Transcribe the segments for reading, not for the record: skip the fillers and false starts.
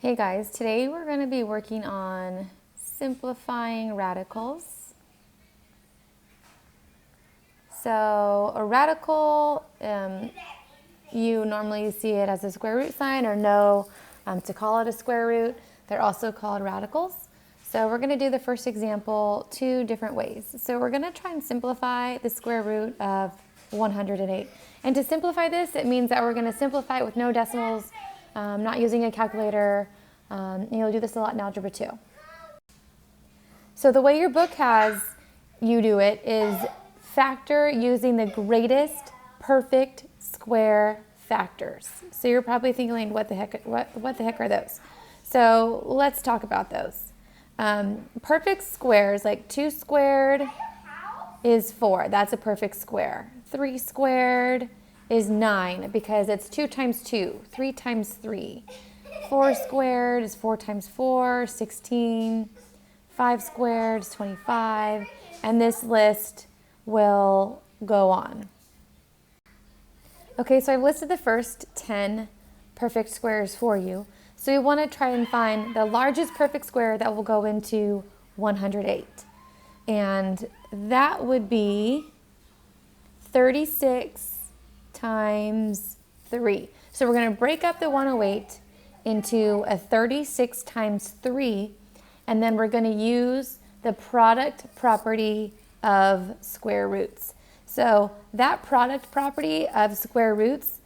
Hey guys, today we're going to be working on simplifying radicals. So a radical, you normally see it as a square root sign or know to call it a square root. They're also called radicals. So we're going to do the first example two different ways. So we're going to try and simplify the square root of 108. And to simplify this, it means that we're going to simplify it with no decimals, not using a calculator. You'll do this a lot in Algebra 2. So the way your book has you do it is factor using the greatest perfect square factors. So you're probably thinking, what the heck are those? So let's talk about those. Perfect squares, like 2 squared is 4. That's a perfect square. 3 squared is 9 because it's 2 times 2, 3 times 3. 4 squared is 4 times 4, 16. 5 squared is 25. And this list will go on. Okay, so I've listed the first 10 perfect squares for you. So you want to try and find the largest perfect square that will go into 108. And that would be 36 times 3. So we're going to break up the 108 into a 36 times 3, and then we're going to use the product property of square roots. So that product property of square roots,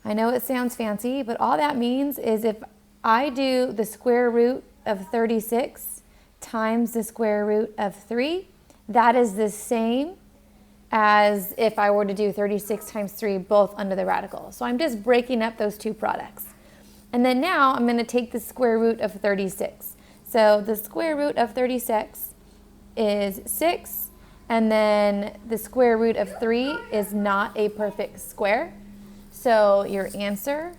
I know it sounds fancy, but all that means is if I do the square root of 36 times the square root of 3, that is the same as if I were to do 36 times 3 both under the radical. So I'm just breaking up those two products. And then now I'm going to take the square root of 36. So the square root of 36 is 6, and then the square root of 3 is not a perfect square. So your answer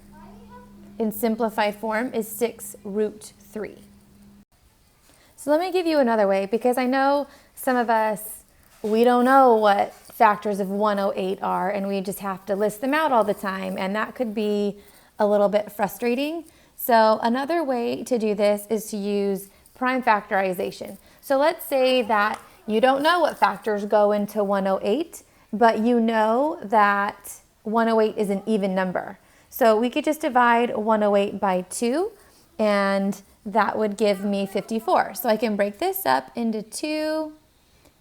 in simplified form is 6 root 3. So let me give you another way, because I know some of us, we don't know what factors of 108 are, and we just have to list them out all the time, and that could be a little bit frustrating. So another way to do this is to use prime factorization. So let's say that you don't know what factors go into 108, but you know that 108 is an even number. So we could just divide 108 by 2, and that would give me 54. So I can break this up into 2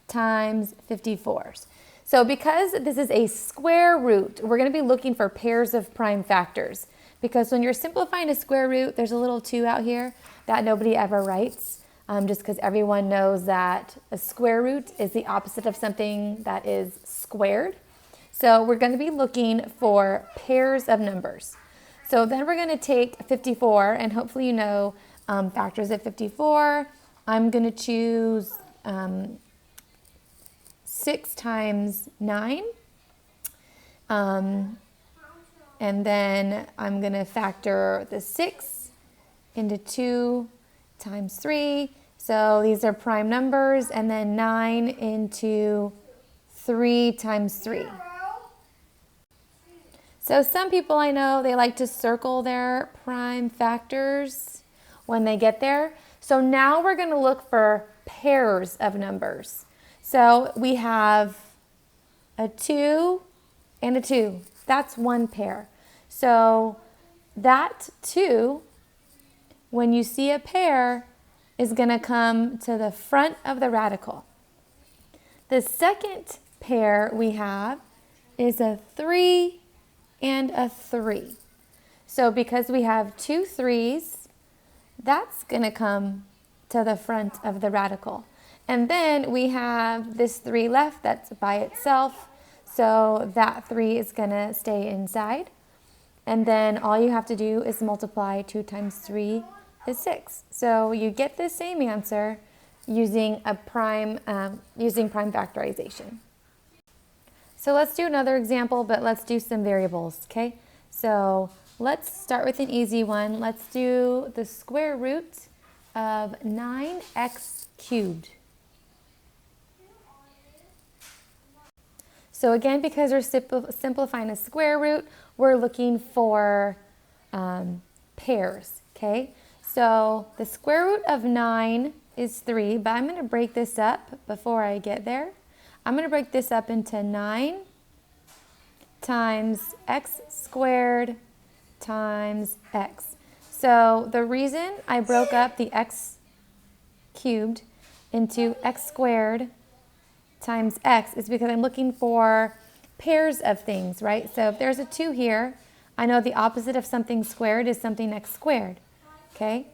times 54s. So because this is a square root, we're going to be looking for pairs of prime factors. Because when you're simplifying a square root, there's a little 2 out here that nobody ever writes, just because everyone knows that a square root is the opposite of something that is squared. So we're going to be looking for pairs of numbers. So then we're going to take 54, and hopefully you know factors of 54. I'm going to choose 6 times 9. And then I'm going to factor the 6 into 2 times 3. So these are prime numbers. And then 9 into 3 times 3. So some people I know, they like to circle their prime factors when they get there. So now we're going to look for pairs of numbers. So we have a 2 and a 2. That's one pair. So that 2, when you see a pair, is going to come to the front of the radical. The second pair we have is a 3 and a 3. So because we have 2 3s, that's going to come to the front of the radical. And then we have this 3 left that's by itself. So that 3 is going to stay inside. And then all you have to do is multiply 2 times 3 is 6. So you get the same answer using prime factorization. So let's do another example, but let's do some variables, okay? So let's start with an easy one. Let's do the square root of 9x cubed. So again, because we're simplifying a square root, we're looking for pairs, okay? So the square root of 9 is 3, but I'm going to break this up before I get there. I'm going to break this up into 9 times x squared times x. So the reason I broke up the x cubed into x squared times x is because I'm looking for pairs of things, right? So if there's a 2 here, I know the opposite of something squared is something x squared, okay?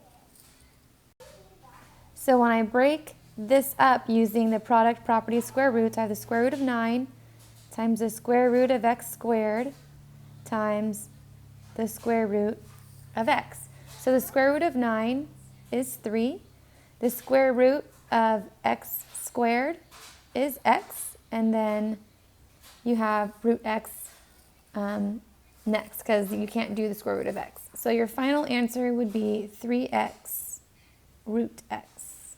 So when I break this up using the product property of square roots, I have the square root of 9 times the square root of x squared times the square root of x. So the square root of 9 is 3. The square root of x squared is x, and then you have root x next, because you can't do the square root of x. So your final answer would be 3x root x.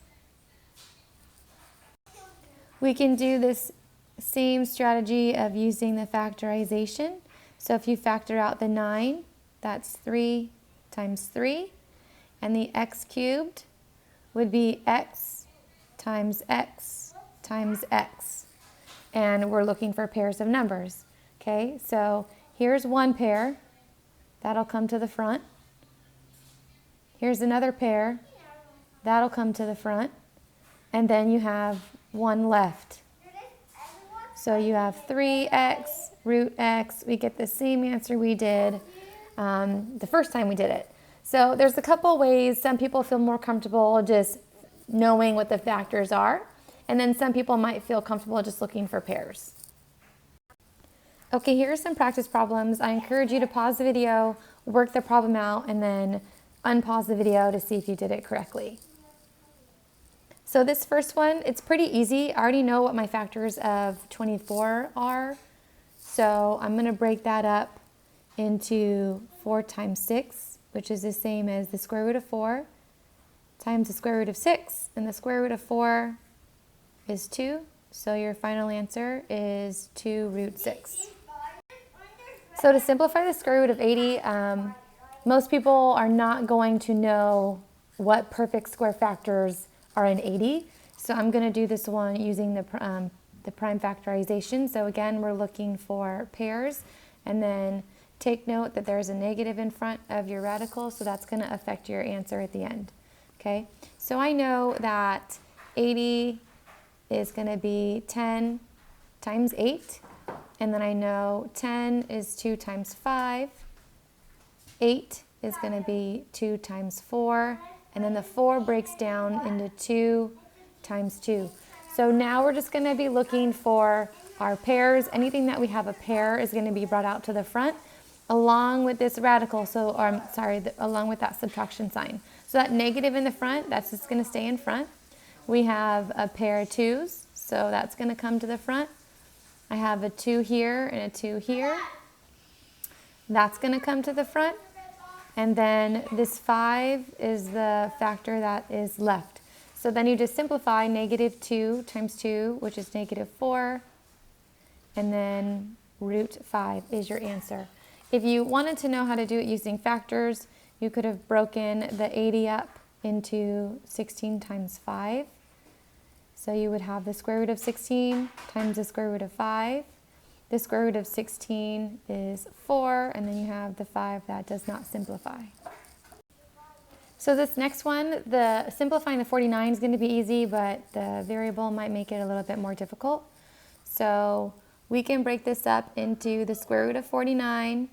We can do this same strategy of using the factorization. So if you factor out the 9, that's 3 times 3, and the x cubed would be x times x times x. And we're looking for pairs of numbers. Okay, so here's one pair. That'll come to the front. Here's another pair. That'll come to the front. And then you have one left. So you have 3x root x. We get the same answer we did the first time we did it. So there's a couple ways. Some people feel more comfortable just knowing what the factors are. And then some people might feel comfortable just looking for pairs. Okay, here are some practice problems. I encourage you to pause the video, work the problem out, and then unpause the video to see if you did it correctly. So this first one, it's pretty easy. I already know what my factors of 24 are. So I'm going to break that up into 4 times 6, which is the same as the square root of 4, times the square root of 6. And the square root of 4 is 2. So your final answer is 2 root 6. So to simplify the square root of 80, most people are not going to know what perfect square factors are in 80. So I'm going to do this one using the prime factorization. So again, we're looking for pairs, and then take note that there's a negative in front of your radical, so that's going to affect your answer at the end. Okay, so I know that 80 is going to be 10 times 8, and then I know 10 is 2 times 5, 8 is going to be 2 times 4, and then the 4 breaks down into 2 times 2. So now we're just going to be looking for our pairs. Anything that we have a pair is going to be brought out to the front along with this radical, along with that subtraction sign. So that negative in the front, that's just going to stay in front. We have a pair of 2's, so that's going to come to the front. I have a 2 here and a 2 here. That's going to come to the front. And then this 5 is the factor that is left. So then you just simplify negative 2 times 2, which is negative 4. And then root 5 is your answer. If you wanted to know how to do it using factors, you could have broken the 80 up into 16 times 5. So you would have the square root of 16 times the square root of 5. The square root of 16 is 4, and then you have the 5 that does not simplify. So this next one, the simplifying the 49 is going to be easy, but the variable might make it a little bit more difficult. So we can break this up into the square root of 49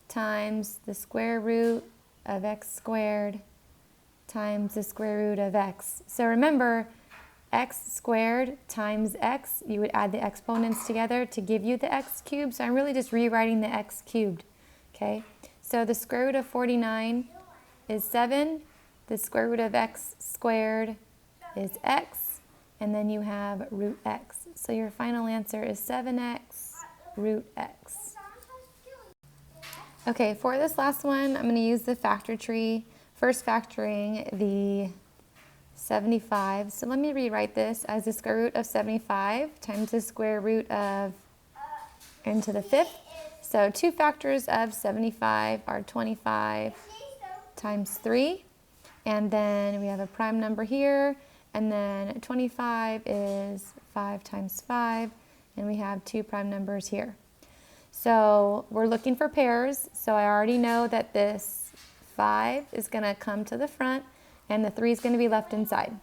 times the square root of x squared times the square root of x. So remember, x squared times x, you would add the exponents together to give you the x cubed. So I'm really just rewriting the x cubed, okay? So the square root of 49 is 7. The square root of x squared is x. And then you have root x. So your final answer is 7x root x. Okay, for this last one, I'm going to use the factor tree. First factoring the 75. So let me rewrite this as the square root of 75 times the square root of n to the 5th. So two factors of 75 are 25 times 3. and then we have a prime number here, and then 25 is 5 times 5, and we have 2 prime numbers here. So we're looking for pairs, so I already know that this 5 is going to come to the front, and the 3 is going to be left inside.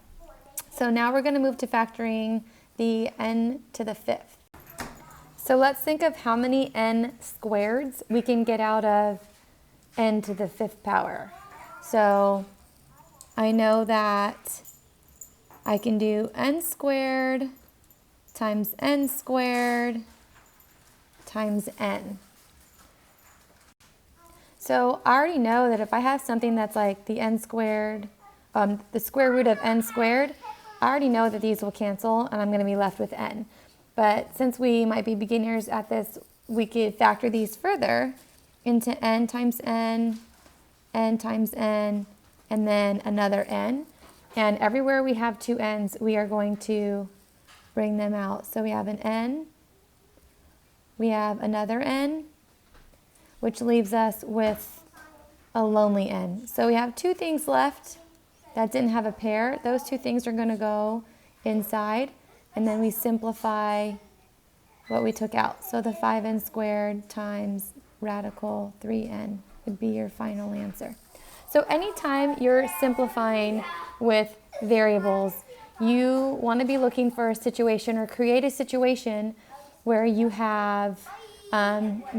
So now we're going to move to factoring the n to the 5th. So let's think of how many n squareds we can get out of n to the 5th power. So I know that I can do n squared times n squared times n. So I already know that if I have something that's like the n squared, the square root of n squared, I already know that these will cancel and I'm going to be left with n. But since we might be beginners at this, we could factor these further into n times n times n, and then another n. And everywhere we have 2 n's, we are going to bring them out. So we have an n, we have another n, which leaves us with a lonely n. So we have 2 things left that didn't have a pair. Those 2 things are going to go inside, and then we simplify what we took out. So the 5n squared times radical 3n would be your final answer. So anytime you're simplifying with variables, you want to be looking for a situation or create a situation where you have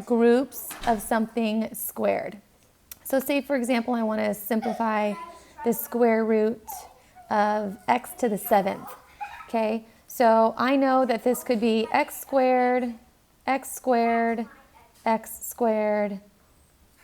groups of something squared. So say, for example, I want to simplify the square root of x to the 7th. Okay, so I know that this could be x squared, x squared, x squared,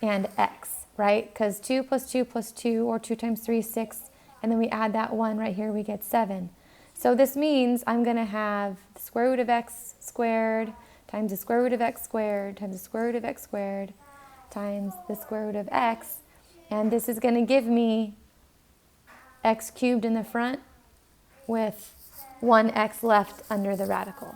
and x, right? Because 2 plus 2 plus 2, or 2 times 3 is 6, and then we add that 1 right here, we get 7. So this means I'm going to have the square root of x squared times the square root of x squared times the square root of x squared times the square root of x, and this is going to give me x cubed in the front with 1x left under the radical.